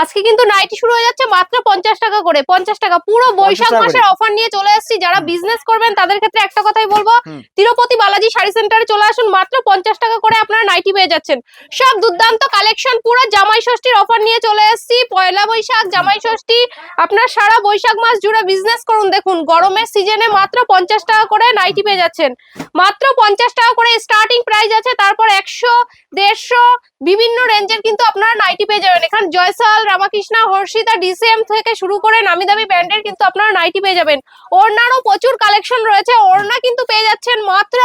আজকে কিন্তু নাইটি শুরু হয়ে যাচ্ছে মাত্র 50 টাকা করে। 50 টাকা পুরো বৈশাখ মাসের অফার নিয়ে চলে এসেছি। যারা বিজনেস করবেন তাদের ক্ষেত্রে একটা কথাই বলবো, তিরুপতি বালাজি শাড়ি সেন্টারে চলে আসুন, মাত্র 50 টাকা করে আপনারা নাইটি পেয়ে যাচ্ছেন। সব দুর্দান্ত কালেকশন, পুরো জামাই ষষ্ঠীর অফার নিয়ে চলে এসেছি। পয়লা বৈশাখ, জামাই ষষ্ঠী, আপনার সারা বৈশাখ মাস জুড়ে বিজনেস করুন। দেখুন গরমের সিজনে মাত্র 50 টাকা করে নাইটি পেয়ে যাচ্ছেন। মাত্র 50 টাকা করে স্টার্টিং প্রাইস আছে, তারপর 100, 150 বিভিন্ন রেঞ্জের কিন্তু আপনারা নাইটি পেয়ে যাবেন। এখানে জয়সাল, রামাকৃষ্ণা, হর্ষিতা, ডিসিএম থেকে শুরু করে নামি দামি ব্র্যান্ডের কিন্তু আপনারা নাইটি পেয়ে যাবেন। ওড়নারও প্রচুর কালেকশন রয়েছে। ওড়না কিন্তু পেয়ে যাচ্ছেন মাত্র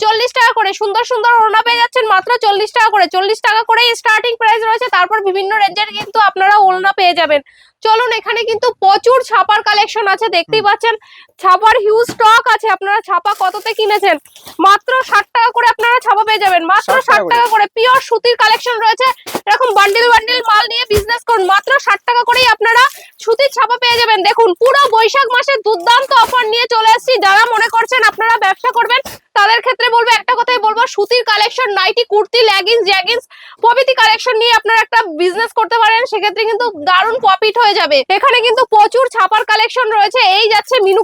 40 টাকা করে। সুন্দর সুন্দর ওড়না পেয়ে যাচ্ছেন মাত্র 40 টাকা করে। 40 টাকা করে স্টার্টিং প্রাইস রয়েছে, তারপর বিভিন্ন রেঞ্জের কিন্তু আপনারা ওড়না পেয়ে যাবেন। চলুন, এখানে কিন্তু প্রচুর ছাপার কালেকশন আছে, দেখতেই পাচ্ছেন ছাপার হিউজ স্টক আছে। আপনারা ছাপা কততে কিনেছেন? মাত্র 60 টাকা করে আপনারা ছাপা পেয়ে যাবেন, মাত্র 60 টাকা করে। পিওর সুতির কালেকশন রয়েছে, এরকম বান্ডিল বান্ডিল মাল নিয়ে বিজনেস করুন, মাত্র 60 টাকা করেই আপনারা সুতির ছাপা পেয়ে যাবেন। দেখুন পুরো বৈশাখ মাসে দুর্দান্ত অফার নিয়ে চলে এসেছি। যারা মনে করছেন আপনারা ব্যবসা করবেন তাদের ক্ষেত্রে বলবো, একটা কথাই বলবো, সুতির collection, nighty, kurti, leggings, jeggings প্রভৃতি কালেকশন নিয়ে আপনারা একটা বিজনেস করতে পারেন, সেক্ষেত্রে কিন্তু দারুণ প্রফিট হয়ে যাবে। এখানে কিন্তু প্রচুর ছাপার কালেকশন রয়েছে। এই যাচ্ছে মিনু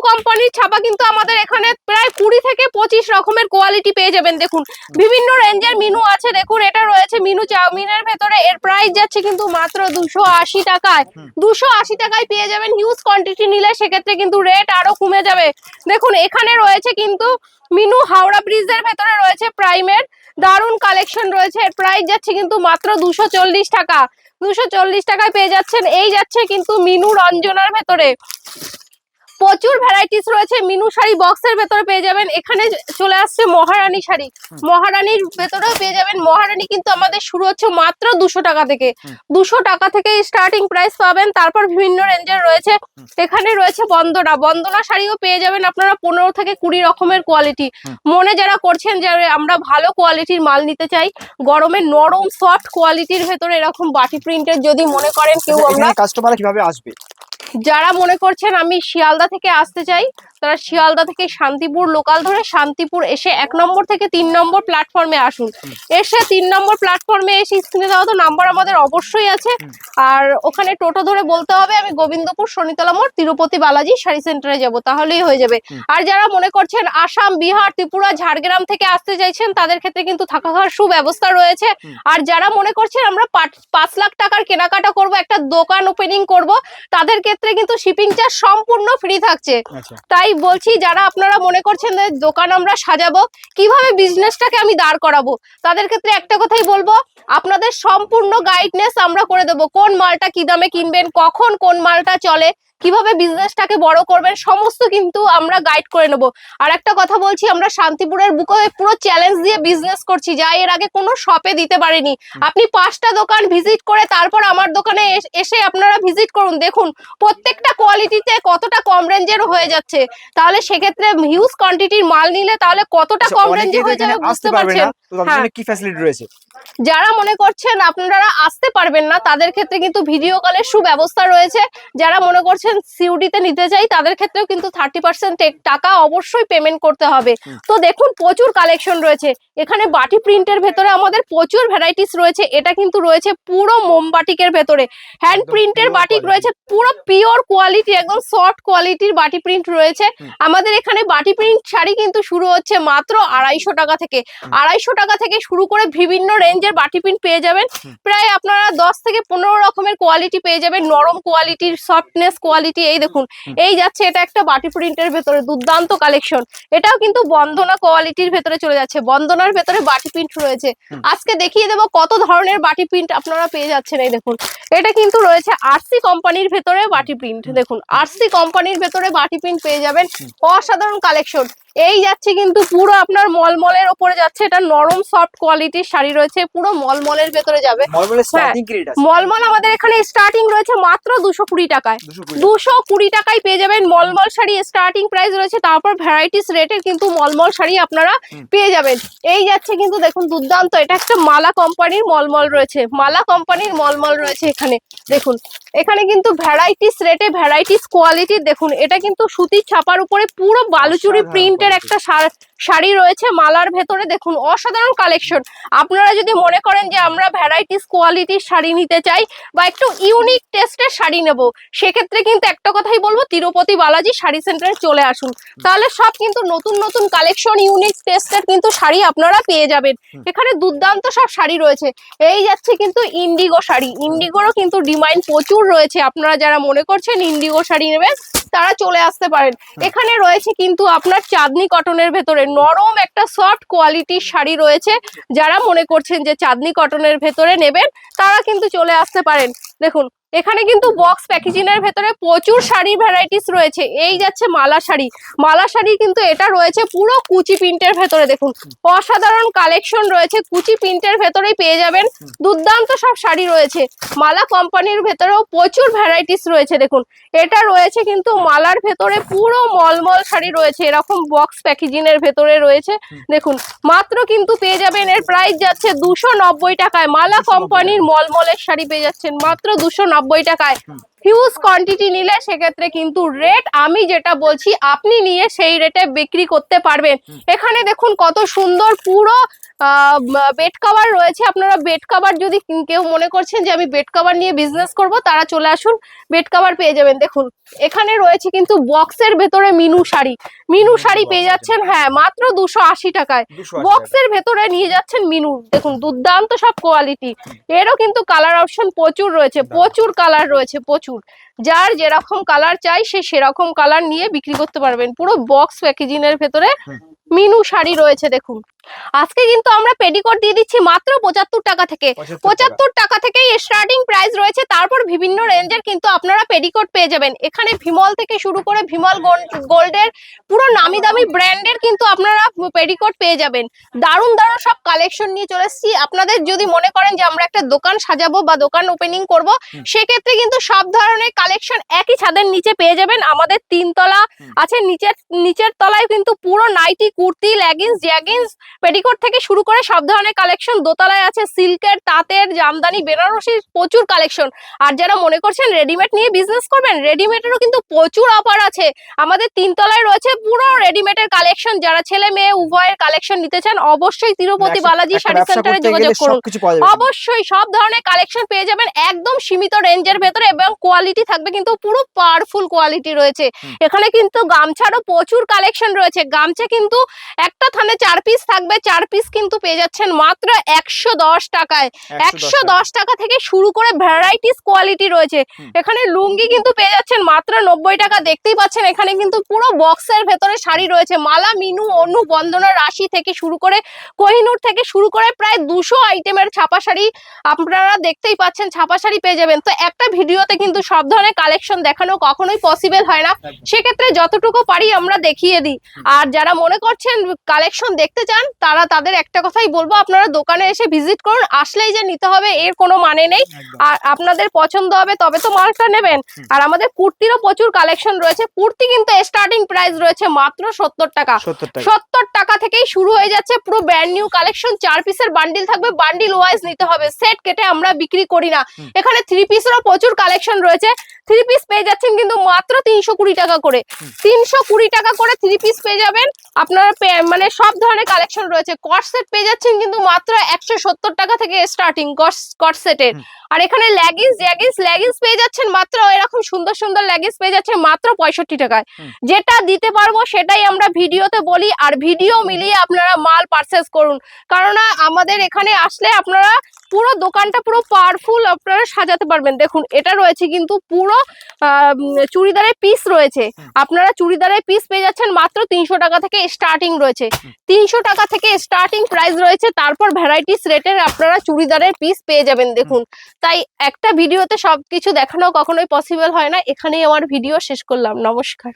কোম্পানির ছাপা কিন্তু আমাদের এখানে প্রায় 20 থেকে 25 রকমের কোয়ালিটি পেয়ে যাবেন। দেখুন বিভিন্ন রেঞ্জের মিনু আছে। দেখুন এটা রয়েছে মিনু চাউমিনের ভেতরে, এর প্রাইস যাচ্ছে কিন্তু মাত্র 280 টাকায়। 280 টাকায় পেয়ে যাবেন। হিউজ কোয়ান্টিটি নিলে সেক্ষেত্রে কিন্তু রেট আরো কমে যাবে। দেখুন এখানে রয়েছে কিন্তু মিনু হাওড়া ব্রিজের ভেতরে রয়েছে প্রাইমের দারুণ কালেকশন রয়েছে। এর প্রাইস যাচ্ছে কিন্তু মাত্র 240 টাকা। 240 টাকায় পেয়ে যাচ্ছেন। এই যাচ্ছে কিন্তু মিনু রঞ্জনার ভেতরে, প্রচুর ভ্যারাইটিস রয়েছে। মিনু শাড়ি বক্সের ভেতরে পেয়ে যাবেন। এখানে চলে আসছে মহারানী শাড়ি, মহারানীর ভেতরেও পেয়ে যাবেন। মহারানী কিন্তু আমাদের শুরু হচ্ছে মাত্র 200 টাকা থেকে। 200 টাকা থেকে স্টার্টিং প্রাইস পাবেন, তারপর বিভিন্ন রেঞ্জের রয়েছে। এখানে রয়েছে বন্দনা শাড়িও পেয়ে যাবেন আপনারা 15 থেকে 20 রকমের কোয়ালিটি। মনে যারা করছেন যে আমরা ভালো কোয়ালিটির মাল নিতে চাই, গরমে নরম সফট কোয়ালিটির ভেতরে এরকম বাটি প্রিন্টের যদি মনে করেন কেউ, আমরা কাস্টমার কিভাবে আসবে? যারা মনে করছেন আমি শিয়ালদা থেকে আসতে চাই, তারা শিয়ালদা থেকে শান্তিপুর লোকাল ধরে শান্তিপুর এসে 1 নম্বর থেকে 3 নম্বর প্ল্যাটফর্মে আসুন। এসে 3 নম্বর প্ল্যাটফর্মে এসে স্ক্রিনে দেওয়া তো নাম্বার আমাদের অবশ্যই আছে, আর ওখানে টোটো ধরে বলতে হবে আমি গোবিন্দপুর শনিতলা মোড় তিরুপতি বালাজি শাড়ি সেন্টারে যাব, তাহলেই হয়ে যাবে। আর যারা মনে করছেন আসাম, বিহার, ত্রিপুরা, ঝাড়গ্রাম থেকে আসতে চাইছেন তাদের ক্ষেত্রে কিন্তু থাকা খাওয়ার সুব্যবস্থা রয়েছে। আর যারা মনে করছেন আমরা 5 লাখ টাকার কেনাকাটা করব, একটা দোকান ওপেনিং করব, তাদের ক্ষেত্রে কিন্তু শিপিং চার্জ সম্পূর্ণ ফ্রি থাকছে। তাই বলছি যারা আপনারা মনে করছেন যে দোকান আমরা সাজাবো, কিভাবে বিজনেসটাকে আমি দাঁড় করাবো, তাদের ক্ষেত্রে একটা কথাই বলবো, আপনাদের সম্পূর্ণ গাইডনেস আমরা করে দেবো। কোন মালটা কি দামে কিনবেন, কখন কোন মালটা চলে, কিভাবে বিজনেসটাকে বড় করবেন, সমস্ত কিন্তু আমরা গাইড করে নেব। আর একটা কথা বলছি, আমরা শান্তিপুরের বুকে পুরো চ্যালেঞ্জ দিয়ে বিজনেস করছি, যা এর আগে কোনো শপে দিতে পারেনি। আপনি 5টা দোকান ভিজিট করে তারপর আমার দোকানে এসে আপনারা ভিজিট করুন, দেখুন প্রত্যেকটা কোয়ালিটিতে কতটা কম রেঞ্জের হয়ে যাচ্ছে। তাহলে সেক্ষেত্রে হিউজ কোয়ান্টিটির মাল নিলে তাহলে কতটা কম রেঞ্জে হয়ে যাবে বুঝতে পারছেন। কি ফ্যাসিলিটি রয়েছে? যারা মনে করছেন আপনারা আসতে পারবেন না তাদের ক্ষেত্রে কিন্তু ভিডিও কলের সুব্যবস্থা রয়েছে। যারা মনে করছেন সিউডিতে নিতে চাই তাদের ক্ষেত্রেও কিন্তু 30% টাকা অবশ্যই পেমেন্ট করতে হবে। তো দেখুন প্রচুর কালেকশন রয়েছে। এখানে বাটি প্রিন্টের ভেতরে আমাদের প্রচুর ভ্যারাইটিস রয়েছে। এটা কিন্তু রয়েছে পুরো মোমবাটিকের ভেতরে, হ্যান্ড প্রিন্টের বাটিক রয়েছে, পুরো পিওর কোয়ালিটি, একদম সফট কোয়ালিটির বাটি প্রিন্ট রয়েছে। আমাদের এখানে বাটি প্রিন্ট শাড়ি কিন্তু শুরু হচ্ছে মাত্র 250 টাকা থেকে। 250 টাকা থেকে শুরু করে বিভিন্ন রেঞ্জের বাটি প্রিন্ট পেয়ে যাবেন। প্রায় আপনারা 10 থেকে 15 রকমের কোয়ালিটি পেয়ে যাবেন, নরম কোয়ালিটির, সফটনেস কোয়ালিটি। এই দেখুন এই যাচ্ছে, এটা একটা বাটি প্রিন্টের ভেতরে দুর্দান্ত কালেকশন। এটাও কিন্তু বন্দনা কোয়ালিটির ভেতরে চলে যাচ্ছে। বন্দনার ভেতরে বাটি প্রিন্ট রয়েছে। আজকে দেখিয়ে দেবো কত ধরনের বাটি প্রিন্ট আপনারা পেয়ে যাচ্ছেন। এই দেখুন এটা কিন্তু রয়েছে আরসি কোম্পানির ভেতরে বাটি প্রিন্ট। দেখুন আরসি কোম্পানির ভেতরে বাটি প্রিন্ট পেয়ে যাবেন, অসাধারণ কালেকশন। এই যাচ্ছে কিন্তু পুরো আপনার মলমলের ওপরে যাচ্ছে, এটা নরম সফট কোয়ালিটির শাড়ি রয়েছে, পুরো মলমলের ভেতরে যাবে। মলমল আমাদের এখানে স্টার্টিং রয়েছে মাত্র 220 টাকায়। 220 টাকায় পেয়ে যাবেন মলমল শাড়ি, স্টার্টিং প্রাইস রয়েছে। তারপর ভ্যারাইটিস রেটের কিন্তু মলমল শাড়ি আপনারা পেয়ে যাবেন। এই যাচ্ছে কিন্তু দেখুন দুর্দান্ত, এটা একটা মালা কোম্পানির মলমল রয়েছে, মালা কোম্পানির মলমল রয়েছে। এখানে দেখুন এখানে কিন্তু ভ্যারাইটিস রেটে ভ্যারাইটিস কোয়ালিটির, দেখুন এটা কিন্তু সুতির ছাপার উপরে পুরো বালুচুরি প্রিন্ট প্রিন্টের একটা শাড়ি রয়েছে মালার ভেতরে, দেখুন অসাধারণ কালেকশন। আপনারা যদি মনে করেন যে আমরা ভ্যারাইটিস কোয়ালিটির শাড়ি নিতে চাই বা একটু ইউনিক টেস্টের শাড়ি নেব, সেক্ষেত্রে কিন্তু একটা কথাই বলবো, তিরুপতি বালাজি শাড়ি সেন্টারে চলে আসুন। তাহলে সব কিন্তু নতুন নতুন কালেকশন, ইউনিক টেস্টের কিন্তু শাড়ি আপনারা পেয়ে যাবেন। এখানে দুর্দান্ত সব শাড়ি রয়েছে। এই যাচ্ছে কিন্তু ইন্ডিগো শাড়ি, ইন্ডিগোরও কিন্তু ডিমান্ড প্রচুর রয়েছে। আপনারা যারা মনে করছেন ইন্ডিগো শাড়ি নেবেন তারা চলে আসতে পারেন। এখানে রয়েছে কিন্তু আপনার চাঁদনি কটনের ভেতরে নরম একটা সফট কোয়ালিটির শাড়ি রয়েছে। যারা মনে করছেন যে চাঁদনি কটনের ভেতরে নেবেন তারা কিন্তু চলে আসতে পারেন। দেখুন এখানে কিন্তু বক্স প্যাকেজিং এর ভেতরে প্রচুর শাড়ি ভ্যারাইটিস রয়েছে। এই যাচ্ছে মালা শাড়ি, মালা শাড়ি কিন্তু এটা রয়েছে পুরো কুচি প্রিন্টের ভেতরে। দেখুন অসাধারণ কালেকশন রয়েছে, কুচি প্রিন্টের ভেতরেই পেয়ে যাবেন। দুর্দান্ত সব শাড়ি রয়েছে। মালা কোম্পানির ভেতরেও প্রচুর ভ্যারাইটিস রয়েছে। দেখুন এটা রয়েছে কিন্তু মালার ভেতরে পুরো মলমল শাড়ি রয়েছে, এরকম বক্স প্যাকেজিং এর ভেতরে রয়েছে। দেখুন মাত্র কিন্তু পেয়ে যাবেন, এর প্রাইস যাচ্ছে 290 টাকায়। মালা কোম্পানির মলমলের শাড়ি পেয়ে যাচ্ছেন মাত্র 290 টাকায়। হিউজ কোয়ান্টিটি নিলে সেক্ষেত্রে কিন্তু রেট আমি যেটা বলছি আপনি নিয়ে সেই রেটে বিক্রি করতে পারবেন। এখানে দেখুন কত সুন্দর পুরো বেড কভার রয়েছে। আপনারা বেড কভার যদি কেউ মনে করছেন যে আমি বেড কভার নিয়ে বিজনেস করব, তারা চলে আসুন, বেড কভার পেয়ে যাবেন। দেখুন এখানে রয়েছে কিন্তু বক্সের ভেতরে মিনু শাড়ি, মিনু শাড়ি পেয়ে যাচ্ছেন হ্যাঁ মাত্র 280 টাকায়। বক্সের ভেতরে নিয়ে যাচ্ছেন মিনু। দেখুন দুর্দান্ত সব কোয়ালিটি। এরও কিন্তু কালার অপশন প্রচুর রয়েছে, প্রচুর কালার রয়েছে, প্রচুর। যার যেরকম কালার চাই সে সেরকম কালার নিয়ে বিক্রি করতে পারবেন। পুরো বক্স প্যাকেজিং এর ভেতরে মিনু শাড়ি রয়েছে। দেখুন আজকে কিন্তু আমরা পেডিকোট দিয়ে দিচ্ছি মাত্র 75 টাকা থেকে। 75 টাকা থেকেই স্টার্টিং প্রাইস রয়েছে। তারপর বিভিন্ন রেঞ্জের কিন্তু আপনারা পেডিকোট পেয়ে যাবেন। এখানে ভিমল থেকে শুরু করে ভিমল গোল্ডের পুরো নামি দামি ব্র্যান্ডের কিন্তু আপনারা পেডিকোট পেয়ে যাবেন। দারুণ দারুণ সব কালেকশন নিয়ে চলে এসেছি। আপনাদের যদি মনে করেন যে আমরা একটা দোকান সাজাবো বা দোকান ওপেনিং করব, সেক্ষেত্রে কিন্তু সব ধরনের কালেকশন একই ছাদের নিচে পেয়ে যাবেন। আমাদের 3 তলা আছে, নিচের তলায় কিন্তু পুরো nighty, kurti, leggings, jeggings, petticoat থেকে শুরু করে সব ধরনের কালেকশন। দোতলায় আছে সিল্কের, তাঁতের, জামদানি, বেনারসির প্রচুর কালেকশন। আর যারা মনে করছেন রেডিমেড নিয়ে বিজনেস করবেন, রেডিমেডেরও কিন্তু প্রচুর অফার আছে। আমাদের 3 তলায় রয়েছে পুরো রেডিমেডের কালেকশন। যারা ছেলে মেয়ে উভয়ের কালেকশন নিতে চান অবশ্যই তিরুপতি বালাজি শাড়ি সেন্টারে যোগাযোগ করুন। অবশ্যই সব ধরনের কালেকশন পেয়ে যাবেন একদম সীমিত রেঞ্জের ভেতরে, এবং কোয়ালিটি থাকবে কিন্তু পুরো পাওয়ারফুল কোয়ালিটি রয়েছে। এখানে কিন্তু গামছারও প্রচুর কালেকশন রয়েছে। গামছা কিন্তু একটা থানে 4 পিস থাকবে, 4 পিস কিন্তু পেয়ে যাচ্ছেন মাত্র 110 টাকায়। 110 টাকা থেকে শুরু করে ভ্যারাইটিস কোয়ালিটি রয়েছে। এখানে লুঙ্গি কিন্তু পেয়ে যাচ্ছেন মাত্র 90 টাকা। দেখতেই পাচ্ছেন এখানে কিন্তু পুরো বক্সের ভেতরে শাড়ি রয়েছে। মালা, মিনু, অনু, বন্দনা, রাশি থেকে শুরু করে কোহিনূর থেকে শুরু করে প্রায় 200 আইটেমের ছাপা শাড়ি আপনারা দেখতেই পাচ্ছেন, ছাপা শাড়ি পেয়ে যাবেন। তো একটা ভিডিওতে কিন্তু সব ধরনের কালেকশন দেখানো কখনোই পসিবল হয় না, সেক্ষেত্রে যতটুকু পারি আমরা দেখিয়ে দিই। আর যারা মনে করছেন কালেকশন দেখতে চান, তাদের একটা কথাই বলবো, আপনারা দোকানে এসে ভিজিট করুন। আসলেই যে নিতে হবে এর কোনো মানে নেই। আর আপনাদের পছন্দ হবে তবে তো মালটা নেবেন। আর আমাদের কুর্তিরও প্রচুর কালেকশন রয়েছে। কুর্তি কিন্তু স্টার্টিং প্রাইস রয়েছে মাত্র 70 টাকা। 70 টাকা থেকেই শুরু হয়ে যাচ্ছে পুরো ব্র্যান্ড নিউ কালেকশন। 4 পিসের বান্ডিল থাকবে, বান্ডিল ওয়াইজ নিতে হবে, সেট কেটে আমরা বিক্রি করি না। এখানে 3 পিসেরও প্রচুর কালেকশন রয়েছে। 3 পিস পেয়ে যাচ্ছেন কিন্তু মাত্র 320 টাকা করে। 320 টাকা করে 3 পিস পেয়ে যাবেন আপনারা। মানে সব ধরনের কালেকশন রয়েছে। কট সেট পেয়ে যাচ্ছেন কিন্তু মাত্র 170 টাকা থেকে স্টার্টিং কট সেটের। আর এখানে লেগিংস পেয়ে যাচ্ছেন মাত্র এরকম সুন্দর সুন্দর লেগিংস পেয়ে যাচ্ছেন মাত্র 65 টাকায়। যেটা দিতে পারবো সেটাই আমরা ভিডিওতে বলি, আর ভিডিও মিলিয়ে আপনারা মাল পারচেজ করুন। কারণ আমাদের এখানে আসলে আপনারা পুরো দোকানটা পুরো পাওয়ারফুল আপনারা সাজাতে পারবেন। দেখুন এটা রয়েছে কিন্তু পুরো চুড়িদারের পিস রয়েছে। আপনারা চুড়িদারের পিস পেয়ে যাচ্ছেন মাত্র 300 টাকা থেকে স্টার্টিং রয়েছে। 300 টাকা থেকে স্টার্টিং প্রাইস রয়েছে। তারপর ভ্যারাইটিস রেটের আপনারা চুড়িদারের পিস পেয়ে যাবেন। দেখুন তাই একটা ভিডিওতে সবকিছু দেখানো কখনোই পসিবল হয় না। এখানেই আমার ভিডিও শেষ করলাম। নমস্কার।